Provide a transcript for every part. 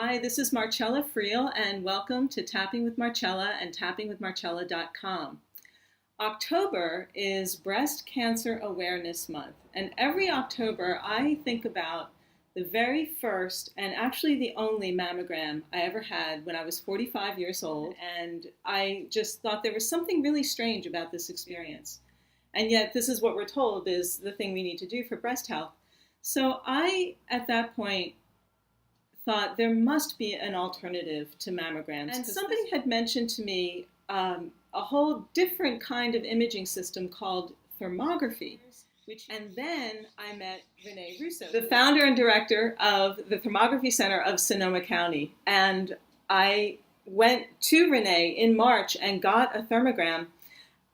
Hi, this is Marcella Friel, and welcome to Tapping with Marcella and tappingwithmarcella.com. October is Breast Cancer Awareness Month, and every October I think about the very first and actually the only mammogram I ever had when I was 45 years old, and I just thought there was something really strange about this experience. And yet this is what we're told is the thing we need to do for breast health. So I, at that point, thought there must be an alternative to mammograms. And somebody had mentioned to me a whole different kind of imaging system called thermography. And then I met Renee Russo, the founder and director of the Thermography Center of Sonoma County. And I went to Renee in March and got a thermogram.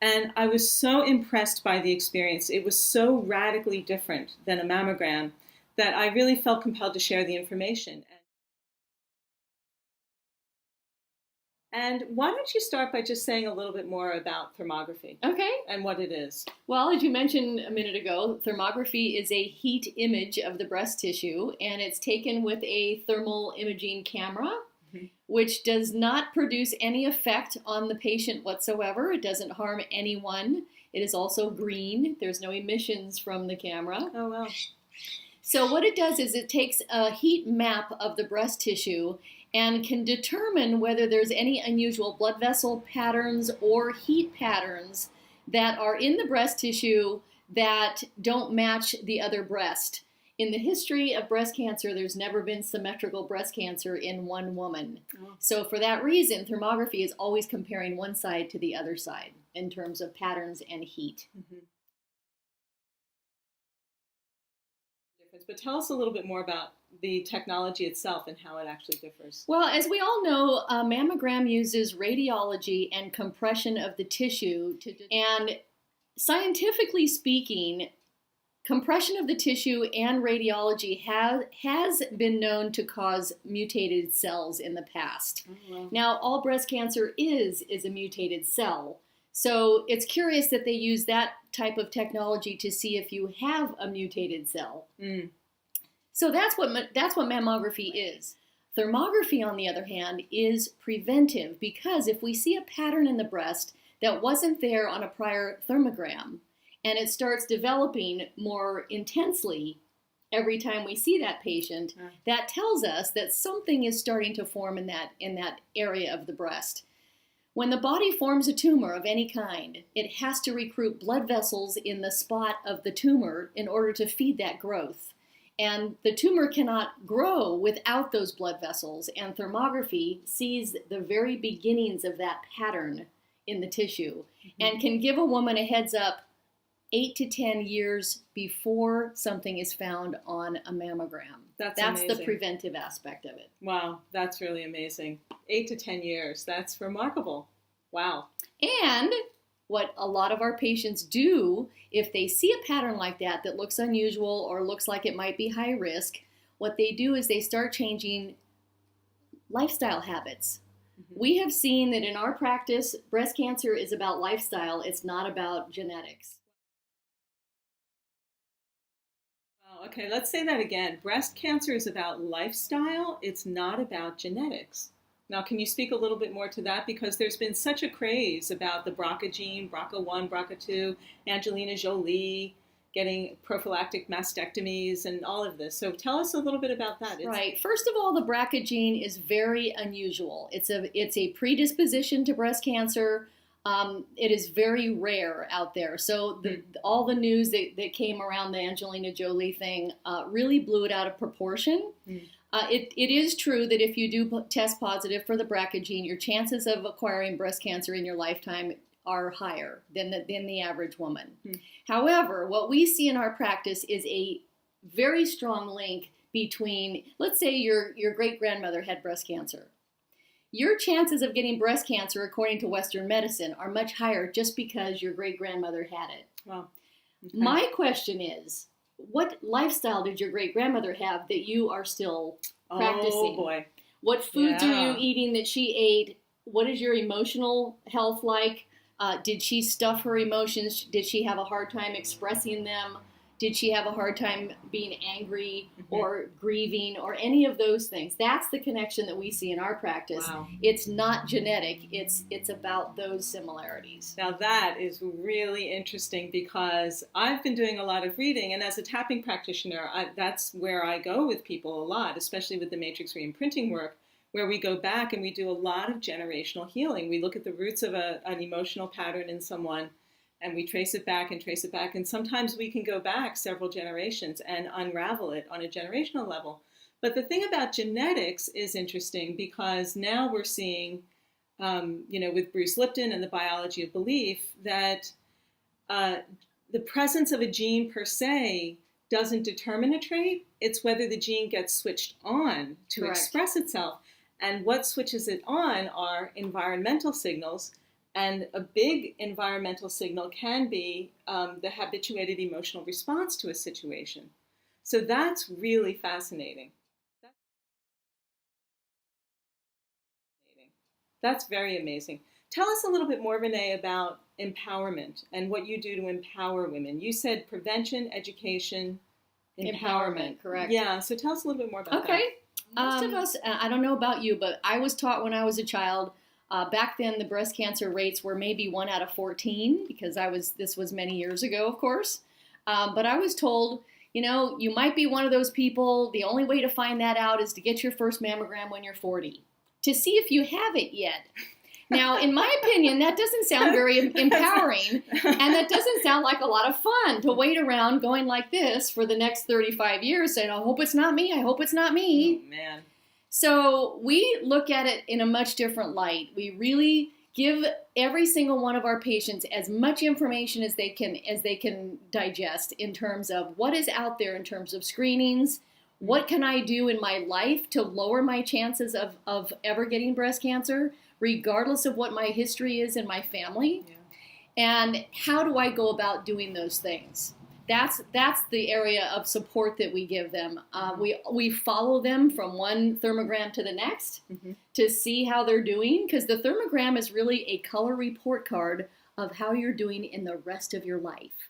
And I was so impressed by the experience. It was so radically different than a mammogram that I really felt compelled to share the information. And why don't you start by just saying a little bit more about thermography? Okay. And what it is. Well, as you mentioned a minute ago, thermography is a heat image of the breast tissue, and it's taken with a thermal imaging camera, which does not produce any effect on the patient whatsoever. It doesn't harm anyone. It is also green. There's no emissions from the camera. Oh, wow. So what it does is it takes a heat map of the breast tissue and can determine whether there's any unusual blood vessel patterns or heat patterns that are in the breast tissue that don't match the other breast. In the history of breast cancer, there's never been symmetrical breast cancer in one woman. Oh. So for that reason, thermography is always comparing one side to the other side in terms of patterns and heat. Mm-hmm. But tell us a little bit more about the technology itself and how it actually differs. Well, as we all know, a mammogram uses radiology and compression of the tissue. And scientifically speaking, compression of the tissue and radiology has been known to cause mutated cells in the past. Oh, wow. Now, all breast cancer is a mutated cell. So it's curious that they use that type of technology to see if you have a mutated cell. Mm. So that's what mammography is. Thermography, on the other hand, is preventive because if we see a pattern in the breast that wasn't there on a prior thermogram and it starts developing more intensely every time we see that patient, that tells us that something is starting to form in that area of the breast. When the body forms a tumor of any kind, it has to recruit blood vessels in the spot of the tumor in order to feed that growth. And the tumor cannot grow without those blood vessels, and thermography sees the very beginnings of that pattern in the tissue and can give a woman a heads up 8 to 10 years before something is found on a mammogram. That's the preventive aspect of it. Wow, that's really amazing. 8 to 10 years. That's remarkable. Wow. And what a lot of our patients do, if they see a pattern like that looks unusual or looks like it might be high risk, what they do is they start changing lifestyle habits. Mm-hmm. We have seen that in our practice, breast cancer is about lifestyle. It's not about genetics. Okay, let's say that again. Breast cancer is about lifestyle. It's not about genetics. Now, can you speak a little bit more to that? Because there's been such a craze about the BRCA gene, BRCA1, BRCA2, Angelina Jolie getting prophylactic mastectomies and all of this. So tell us a little bit about that. Right. First of all, the BRCA gene is very unusual. It's a predisposition to breast cancer. It is very rare out there. So all the news that came around the Angelina Jolie thing really blew it out of proportion. It is true that if you do test positive for the BRCA gene, your chances of acquiring breast cancer in your lifetime are higher than the average woman. However, what we see in our practice is a very strong link between, let's say your great-grandmother had breast cancer. Your chances of getting breast cancer, according to Western medicine, are much higher just because your great-grandmother had it. Wow. Okay. My question is, what lifestyle did your great-grandmother have that you are still practicing? Oh, boy. What foods are you eating that she ate? What is your emotional health like? Did she stuff her emotions? Did she have a hard time expressing them? Did she have a hard time being angry or grieving or any of those things? That's the connection that we see in our practice. Wow. It's not genetic. It's about those similarities. Now that is really interesting because I've been doing a lot of reading, and as a tapping practitioner, that's where I go with people a lot, especially with the matrix re-imprinting work, where we go back and we do a lot of generational healing. We look at the roots of an emotional pattern in someone, and we trace it back and trace it back. And sometimes we can go back several generations and unravel it on a generational level. But the thing about genetics is interesting because now we're seeing, with Bruce Lipton and the biology of belief, that the presence of a gene per se doesn't determine a trait. It's whether the gene gets switched on to Correct. Express itself. And what switches it on are environmental signals. And a big environmental signal can be the habituated emotional response to a situation. So that's really fascinating. That's very amazing. Tell us a little bit more, Renee, about empowerment and what you do to empower women. You said prevention, education, empowerment. Correct. Yeah, so tell us a little bit more about that. Okay. Most of us, I don't know about you, but I was taught when I was a child. Back then, the breast cancer rates were maybe 1 out of 14 because this was many years ago, of course. But I was told, you might be one of those people. The only way to find that out is to get your first mammogram when you're 40 to see if you have it yet. Now, in my opinion, that doesn't sound very empowering, and that doesn't sound like a lot of fun to wait around going like this for the next 35 years saying, I hope it's not me, I hope it's not me. Oh, man. So we look at it in a much different light. We really give every single one of our patients as much information as they can digest in terms of what is out there in terms of screenings. What can I do in my life to lower my chances of ever getting breast cancer, regardless of what my history is in my family? Yeah. And how do I go about doing those things? That's the area of support that we give them. We follow them from one thermogram to the next to see how they're doing, because the thermogram is really a color report card of how you're doing in the rest of your life.